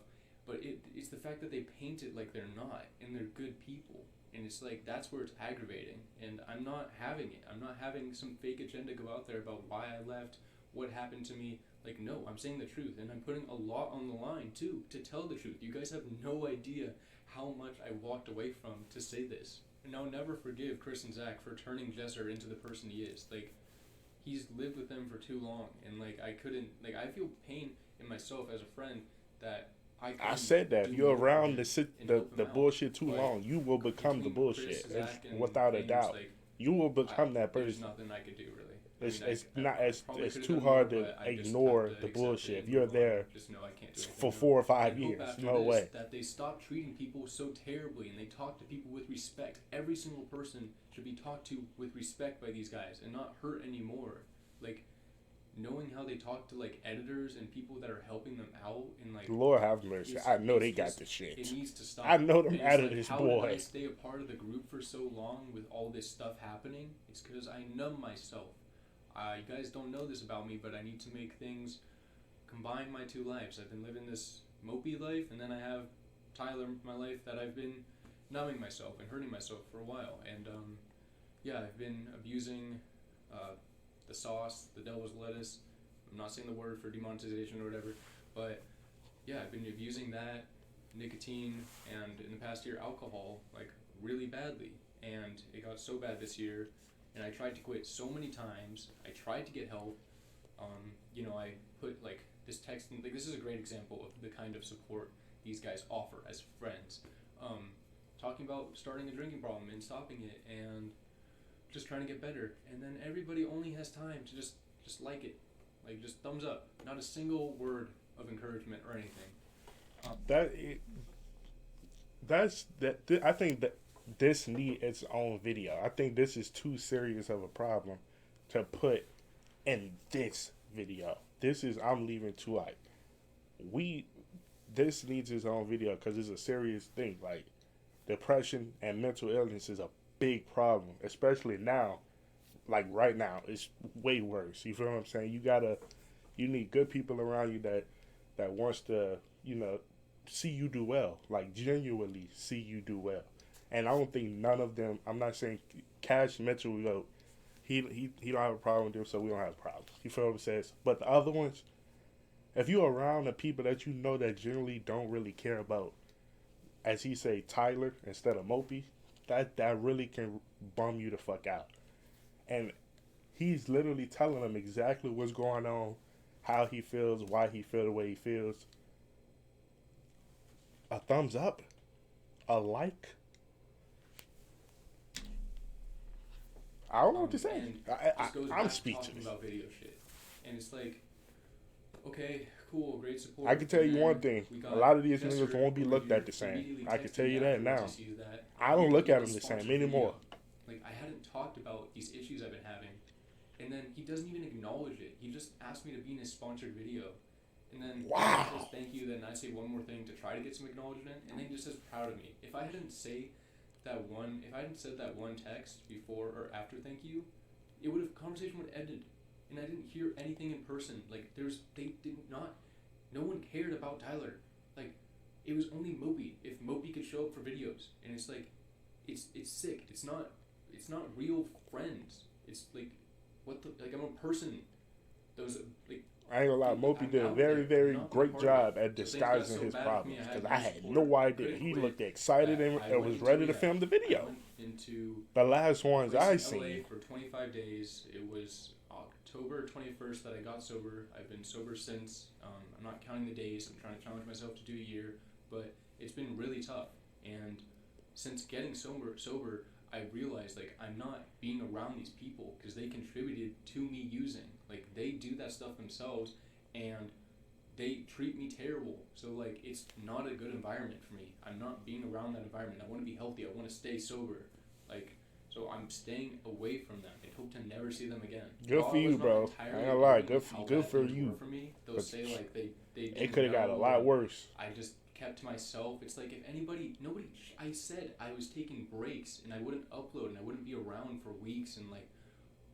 but it's the fact that they paint it like they're not, and they're good people. And it's like, that's where it's aggravating. And I'm not having it. I'm not having some fake agenda go out there about why I left, what happened to me. Like, no, I'm saying the truth. And I'm putting a lot on the line, too, to tell the truth. You guys have no idea how much I walked away from to say this. And I'll never forgive Chris and Zach for turning Jesser into the person he is. Like, he's lived with them for too long. And, like, I couldn't, like, I feel pain in myself as a friend that I said that if you're around the bullshit too But long, you will become the between Chris, bullshit. Zach, and Without a James, doubt, like, you will become that There's person. nothing I could do, really. It's probably it's could've too done hard more, to but I just ignore have to the accept bullshit. it If and you're move on. there Just know I can't do anything for to 4 or it. 5 I hope years, after no this way. that they stop treating people so terribly and they talk to people with respect. Every single person should be talked to with respect by these guys and not hurt anymore. Like, knowing how they talk to, like, editors and people that are helping them out, and, like, Lord have mercy. I know they got just- this shit. It needs to stop. I know them And it's editors, how boy. did I stay a part of the group for so long with all this stuff happening? It's because I numb myself. You guys don't know this about me, but I need to make things combine my two lives. I've been living this mopey life, and then I have Tyler, my life, that I've been numbing myself and hurting myself for a while. And yeah, I've been abusing the sauce, the devil's lettuce. I'm not saying the word for demonetization or whatever, but yeah, I've been abusing that, nicotine, and in the past year, alcohol, like, really badly. And it got so bad this year, and I tried to quit so many times. I tried to get help. You know, I put, like, this text, like, this is a great example of the kind of support these guys offer as friends. Talking about starting a drinking problem and stopping it, and just trying to get better. And then everybody only has time to just like it. Like, just thumbs up. Not a single word of encouragement or anything. I think that this need its own video. I think this is too serious of a problem to put in this video. This is I'm leaving 2Hype. This needs its own video because it's a serious thing. Like, depression and mental illness is a big problem, especially now. Like, right now, it's way worse. You feel what I'm saying? You need good people around you that wants to, you know, see you do well. Like, genuinely see you do well. And I don't think none of them, I'm not saying Cash Mitchell, you know, he don't have a problem with them, so we don't have a problem. You feel what I'm saying? But the other ones, if you're around the people that you know that generally don't really care about, as he say, Tyler instead of Mopi, that really can bum you the fuck out. And he's literally telling them exactly what's going on, how he feels, why he feels the way he feels. A thumbs up, a like. I don't know what to say. And this goes I'm back to speechless. talking about video shit. And it's like, okay, cool, great support. I can tell And you then one thing: we a got lot of these Chester niggas won't be looked at the who same. immediately I can texted tell me you that afterwards now. to see that I don't he look did at a them the same sponsored anymore. video. Like, I hadn't talked about these issues I've been having, and then he doesn't even acknowledge it. He just asked me to be in his sponsored video, and then Wow. he says thank you. Then I say one more thing to try to get some acknowledgement, and then he just says proud of me. If I hadn't said that one text before or after thank you, conversation would have ended, and I didn't hear anything in person. Like, no one cared about Tyler. Like, it was only Mopi. If Mopi could show up for videos, and it's like, it's sick. It's not real friends. It's like, I'm a person. Those like. I ain't gonna lie, Mopi did a very, very great job at disguising his problems because I had no idea. He looked excited and was ready to film the video. The last ones I seen. For 25 days. It was October 21st that I got sober. I've been sober since. I'm not counting the days. I'm trying to challenge myself to do a year, but it's been really tough. And since getting sober, I realized, like, I'm not being around these people because they contributed to me using. Like, they do that stuff themselves, and they treat me terrible. So, like, it's not a good environment for me. I'm not being around that environment. I want to be healthy. I want to stay sober. Like, so I'm staying away from them and hope to never see them again. Good for you, bro. I ain't gonna lie. Good for you. For me, they'll say, like, they it could have got a lot worse. I just kept to myself. It's like, if nobody, I said I was taking breaks and I wouldn't upload and I wouldn't be around for weeks and, like,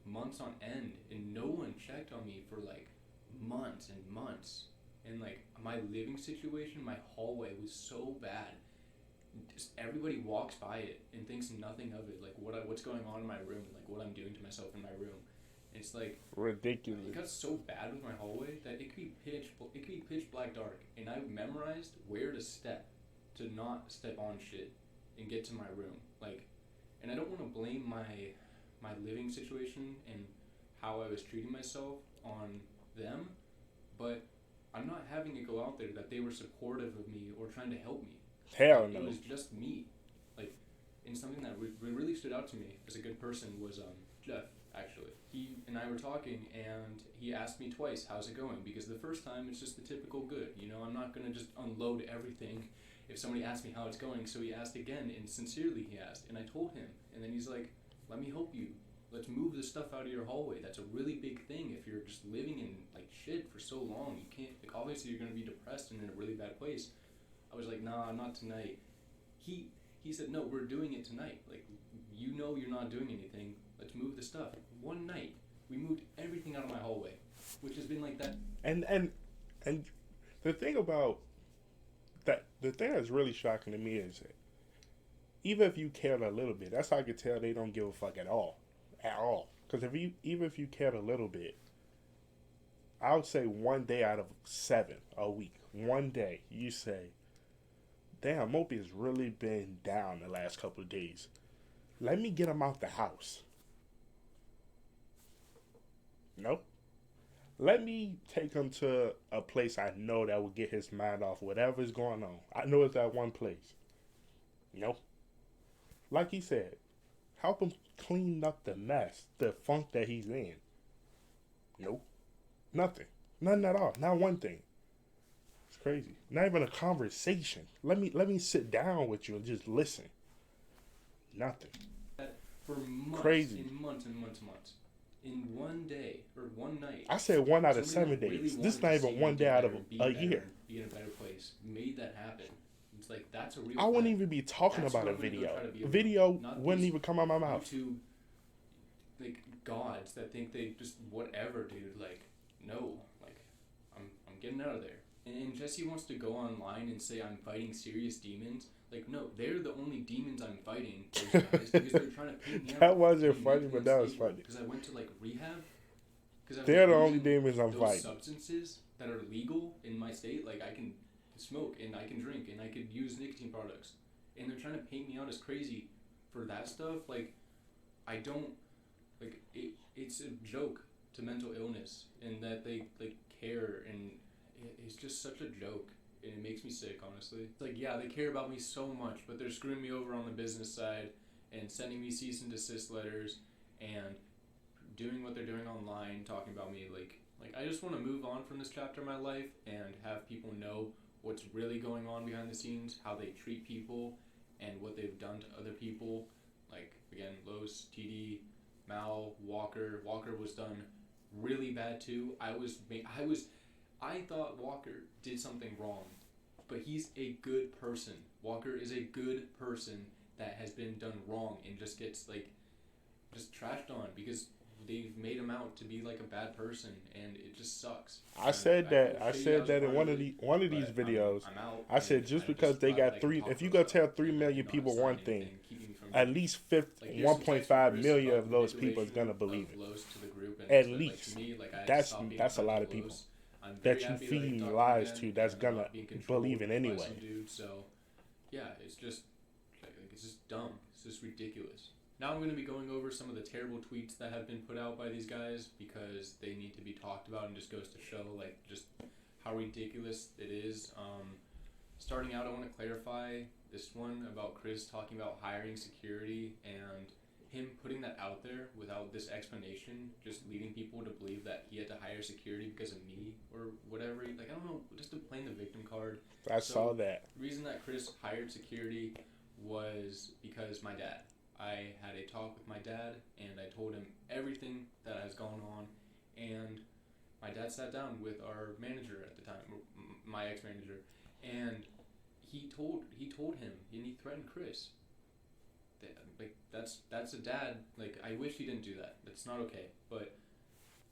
months on end, and no one checked on me for, like, months and months. And, like, my living situation, my hallway was so bad. Just everybody walks by it and thinks nothing of it, like what's going on in my room, and like what I'm doing to myself in my room. It's like ridiculous. It got so bad with my hallway that it could be pitch black dark, and I memorized where to step to not step on shit and get to my room. Like, and I don't want to blame my living situation and how I was treating myself on them, but I'm not having it go out there that they were supportive of me or trying to help me. Hell no. It was just me. Like, and something that really stood out to me as a good person was Jeff, actually. He and I were talking, and he asked me twice, how's it going? Because the first time, it's just the typical good. You know, I'm not going to just unload everything if somebody asks me how it's going. So he asked again, and sincerely he asked. And I told him. And then he's like, let me help you. Let's move the stuff out of your hallway. That's a really big thing. If you're just living in, like, shit for so long, you can't, like, obviously you're going to be depressed and in a really bad place. I was like, nah, not tonight. He said, no, we're doing it tonight. Like, you know you're not doing anything. Let's move the stuff. One night, we moved everything out of my hallway, which has been like that. And the thing about that, the thing that's really shocking to me is that even if you cared a little bit, that's how I could tell they don't give a fuck at all. Because even if you cared a little bit, I would say one day out of 7 a week, one day, you say, damn, Mopi has really been down the last couple of days. Let me get him out the house. No. Let me take him to a place I know that will get his mind off whatever's going on. I know it's that one place. No. Like he said, help him clean up the mess, the funk that he's in. Nope. Nothing. Nothing at all. Not one thing. It's crazy. Not even a conversation. Let me sit down with you and just listen. Nothing. For months, crazy. In months and months and months. In one day or one night. I said 1 out of 7 days. Really this is not even 1 day out of a year. Be in a better place. Made that happen. It's like, that's a real. I wouldn't even be talking about a video. A video wouldn't even come out of my mouth. YouTube, like, gods that think they just whatever, dude. Like, no, like, I'm getting out of there. And Jesse wants to go online and say I'm fighting serious demons. Like, no, they're the only demons I'm fighting. Those guys, because they're trying to paint me out. That wasn't funny, but that was funny. Because I went to, like, rehab. They're the only demons I'm fighting. Substances that are legal in my state, like, I can smoke and I can drink and I could use nicotine products. And they're trying to paint me out as crazy for that stuff. Like, I don't, like, it's a joke to mental illness, and that they, like, care, and it's just such a joke, and it makes me sick, honestly. It's like, yeah, they care about me so much, but they're screwing me over on the business side and sending me cease and desist letters and doing what they're doing online, talking about me like Like, I just want to move on from this chapter of my life and have people know what's really going on behind the scenes, how they treat people, and what they've done to other people. Like, again, Los, TD, Mal, Walker. Walker was done really bad too. I thought Walker did something wrong, but he's a good person. Walker is a good person that has been done wrong and just gets just trashed on because they've made him out to be like a bad person, and it just sucks. I said that in one of these videos. I'm out, I said just because they got if you go tell 3 million people one thing, at least 1.5 million of those people is gonna believe it. At least that's a lot of people that you feed lies to. That's gonna believe it anyway. So yeah, it's just dumb. It's just ridiculous. Now I'm going to be going over some of the terrible tweets that have been put out by these guys because they need to be talked about, and just goes to show just how ridiculous it is. Starting out, I want to clarify this one about Chris talking about hiring security and him putting that out there without this explanation, just leading people to believe that he had to hire security because of me or whatever. I don't know, just to play the victim card. I saw that. The reason that Chris hired security was because my dad. I had a talk with my dad, and I told him everything that has gone on, and my dad sat down with our manager at the time, my ex-manager, and he told him, and he threatened Chris. That's a dad. I wish he didn't do that. That's not okay, but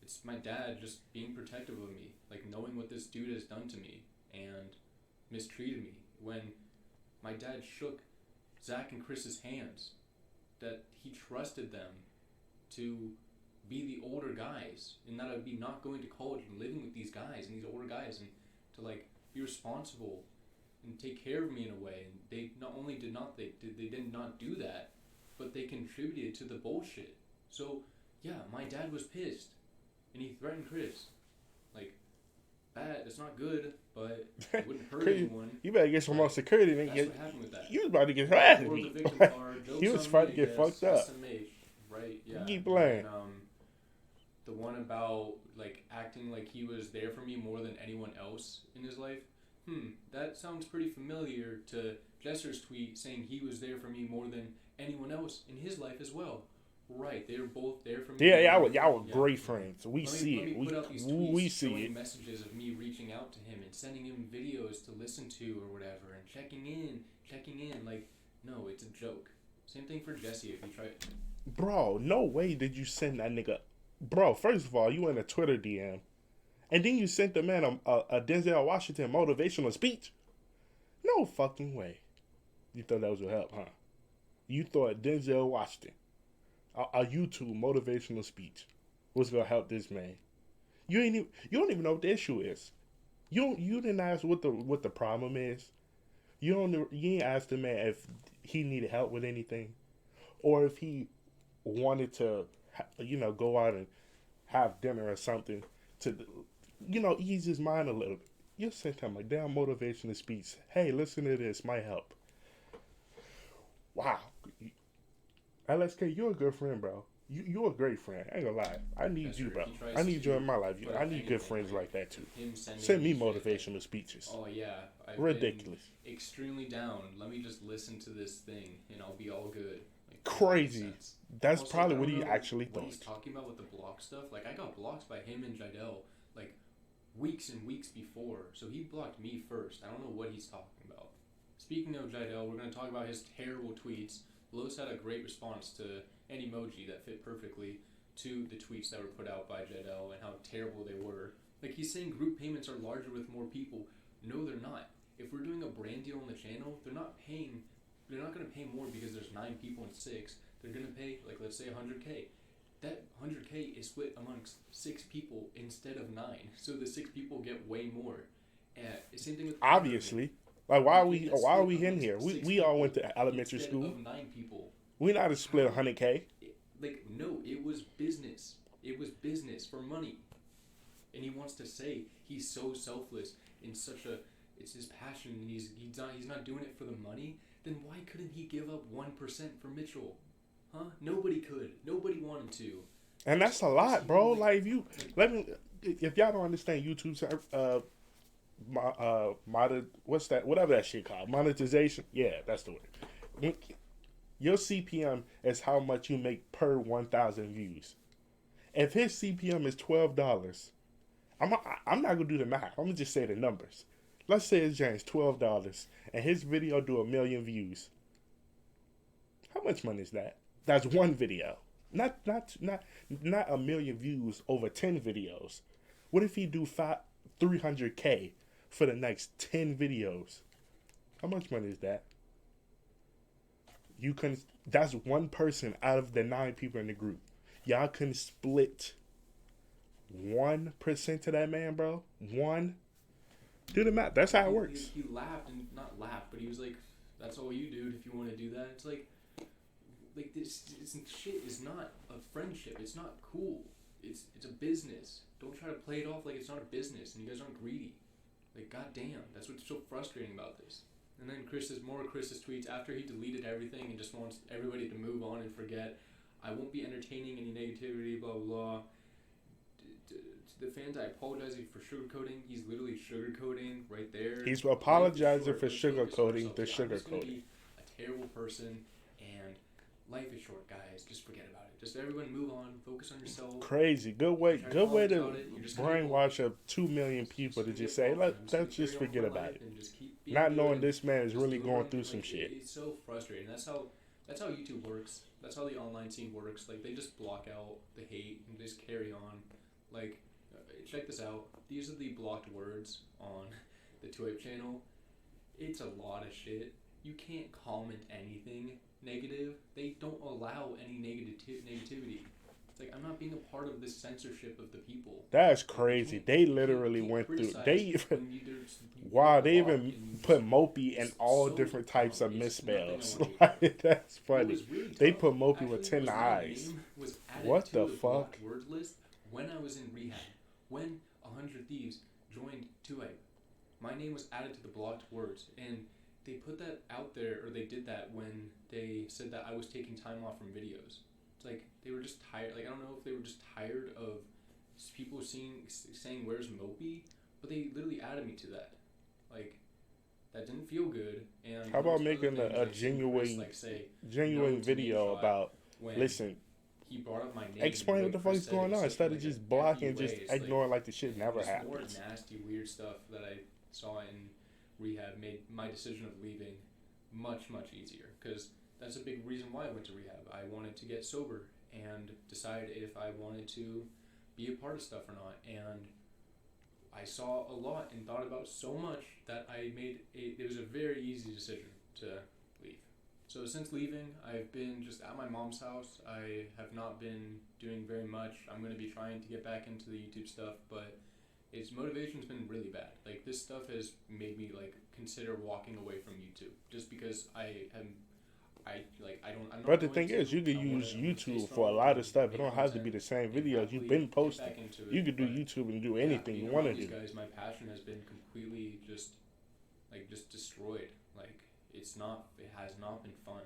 it's my dad just being protective of me, knowing what this dude has done to me and mistreated me. When my dad shook Zach and Chris's hands, that he trusted them to be the older guys, and that I would be not going to college and living with these guys and these older guys, and to be responsible and take care of me in a way. And they not only did not do that, but they contributed to the bullshit. So yeah, my dad was pissed, and he threatened Chris. Bad. It's not good, but it wouldn't hurt anyone. You better get some more security. That's what happened with that. You was about to get harassed. He was about to get fucked up. SMH, right? Yeah. Keep playing. And, the one about acting like he was there for me more than anyone else in his life. That sounds pretty familiar to Jesser's tweet saying he was there for me more than anyone else in his life as well. Right, they were both there for me. Yeah, y'all were great friends. We see it. We see it. Messages of me reaching out to him and sending him videos to listen to or whatever, and checking in. No, it's a joke. Same thing for Jesse if you try it. Bro, no way did you send that nigga. Bro, first of all, you in a Twitter DM, and then you sent the man a Denzel Washington motivational speech. No fucking way. You thought that was gonna help, huh? You thought Denzel Washington, a YouTube motivational speech, was gonna help this man. You don't even know what the issue is. You didn't ask what the problem is. You ain't asked the man if he needed help with anything, or if he wanted to, go out and have dinner or something to, ease his mind a little bit. You sent him a damn motivational speech. Hey, listen to this, might help. Wow. LSK, you're a good friend, bro. You're a great friend. I ain't gonna lie. I need you, bro. I need you in my life. I need good friends like that, too. Send me motivational speeches. Oh, yeah. Ridiculous. Extremely down. Let me just listen to this thing, and I'll be all good. Crazy. That's also, probably what he actually thought. What he's talking about with the block stuff, I got blocked by him and Jidel, weeks and weeks before. So he blocked me first. I don't know what he's talking about. Speaking of Jidel, we're going to talk about his terrible tweets. Los had a great response to an emoji that fit perfectly to the tweets that were put out by Jidel and how terrible they were. He's saying group payments are larger with more people. No, they're not. If we're doing a brand deal on the channel, they're not going to pay more because there's 9 people and 6. They're going to pay, let's say 100K. That 100K is split amongst 6 people instead of 9. So the 6 people get way more. Same thing with obviously. Why are we in here? We all went to elementary school. Of 9 people. We know how to split 100K. No, it was business. It was business for money. And he wants to say he's so selfless in it's his passion, and he's not doing it for the money. Then why couldn't he give up 1% for Mitchell? Huh? Nobody could. Nobody wanted to. And that's a lot, bro. if y'all don't understand YouTube's what's that? Whatever that shit called, monetization. Yeah, that's the word. Your CPM is how much you make per 1,000 views. If his CPM is $12, I'm not gonna do the math. I'm gonna just say the numbers. Let's say it's James $12, and his video do 1,000,000 views. How much money is that? That's one video. Not 1,000,000 views over 10 videos. What if he do 300K for the next 10 videos? How much money is that? That's one person out of the 9 people in the group. Y'all can split 1% to that man, bro. One. Do the math. That's how it works. He laughed, and not laughed, but he was like, "That's all you do if you want to do that." It's like this shit is not a friendship. It's not cool. It's a business. Don't try to play it off like it's not a business, and you guys aren't greedy. Like, goddamn, that's what's so frustrating about this. And then Chris's tweets after he deleted everything and just wants everybody to move on and forget. I won't be entertaining any negativity, blah, blah, blah. To the fans, I apologize for sugarcoating. He's literally sugarcoating right there. He's apologizing for sugarcoating the sugarcoating. I'm just be a terrible person, and life is short, guys. Just forget about it. Just everyone move on. Focus on yourself. Crazy. Good way to brainwash up 2 million people to just say, let's just forget about it. Not knowing this man is really going through some shit. It's so frustrating. That's how YouTube works. That's how the online scene works. Like, they just block out the hate and just carry on. Like, check this out. These are the blocked words on the 2Hype channel. It's a lot of shit. You can't comment anything negative. They don't allow any negativity. It's like, I'm not being a part of this censorship of the people. That's crazy. They literally went through. They even put Mopi in all different types of misspells. Like, that's funny. They put Mopi with 10 eyes. What the fuck? Word list when I was in rehab, when 100 Thieves joined 2Hype, my name was added to the blocked words, and they put that out there, or they did that when they said that I was taking time off from videos. It's like, they were just tired. Like, I don't know if they were just tired of people saying where's Mopi, but they literally added me to that. Like, that didn't feel good. And how about making a genuine video about, listen, he brought up my name. Explain what the fuck is going on instead of just blocking, just ignoring like the shit never happened. More nasty, weird stuff that I saw in rehab made my decision of leaving much, much easier, because that's a big reason why I went to rehab. I wanted to get sober and decide if I wanted to be a part of stuff or not. And I saw a lot and thought about so much that it was a very easy decision to leave. So since leaving, I've been just at my mom's house. I have not been doing very much. I'm going to be trying to get back into the YouTube stuff, but its motivation's been really bad. Like, this stuff has made me like consider walking away from YouTube, just because I'm not. But the thing is, you could use YouTube for a lot of stuff. It don't have to be the same videos you've been posting. You could do YouTube and do anything you want to do. Guys, my passion has been completely just destroyed. Like, it has not been fun.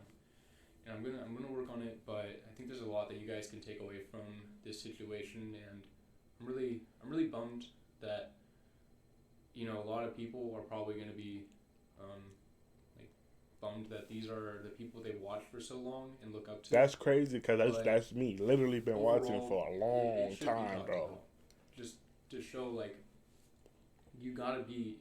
And I'm gonna work on it, but I think there's a lot that you guys can take away from this situation, and I'm really bummed that, you know, a lot of people are probably gonna be bummed that these are the people they watched for so long and look up to. That's crazy, because that's me. Literally been watching for a long time, bro. Just to show, like, you gotta be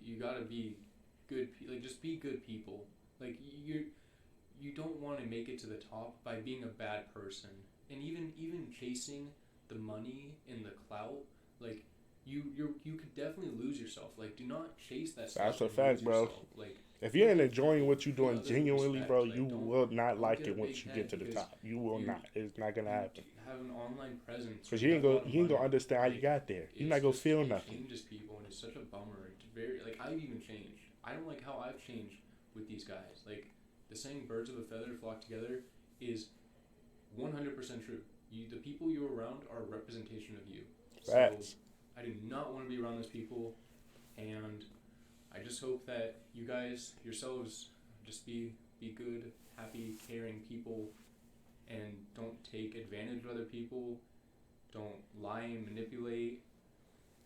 good. Like, just be good people. Like, you don't want to make it to the top by being a bad person, and even chasing the money and the clout. Like, you could definitely lose yourself. Like, do not chase that stuff. That's a fact, bro. Like, if you ain't enjoying what you're doing genuinely, bro, you will not like it once you get to the top. You will not. It's not gonna happen. Have an online presence. Because you ain't gonna understand how you got there. You're not gonna feel nothing. It changes people, and it's such a bummer. It's very, like, I've even changed. I don't like how I've changed with these guys. Like, the saying "birds of a feather flock together" is 100% true. The people you're around are a representation of you. Facts. So I do not want to be around those people, and I just hope that you guys yourselves just be good, happy, caring people, and don't take advantage of other people. Don't lie and manipulate.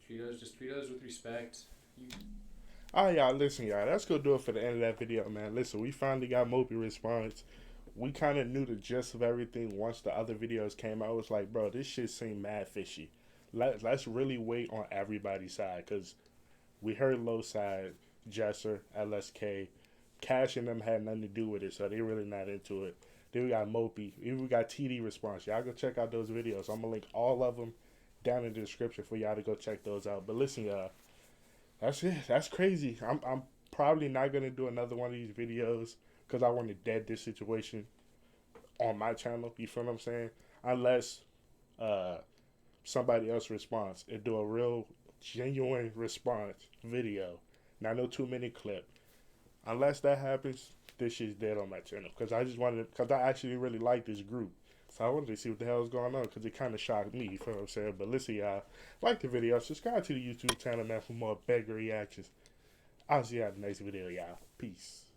Just treat us with respect. Alright, y'all, listen, y'all. That's gonna do it for the end of that video, man. Listen, we finally got Mopi response. We kind of knew the gist of everything once the other videos came out. It was like, bro, this shit seemed mad fishy. Let's really wait on everybody's side, because we heard Low side, Jesser, LSK, Cash and them had nothing to do with it, so they really not into it. Then we got Mopi. Even we got TD response. Y'all go check out those videos. I'm gonna link all of them down in the description for y'all to go check those out. But listen, y'all, that's it. That's crazy. I'm probably not gonna do another one of these videos because I want to dead this situation on my channel. You feel what I'm saying? Unless somebody else responds and do a real genuine response video, not no 2-minute clip. Unless that happens, this shit's dead on my channel. Because I actually really like this group. So I wanted to see what the hell is going on, because it kind of shocked me, you feel what I'm saying? But listen, y'all, like the video, subscribe to the YouTube channel, man, for more beggar reactions. I'll see y'all in the next video, y'all. Peace.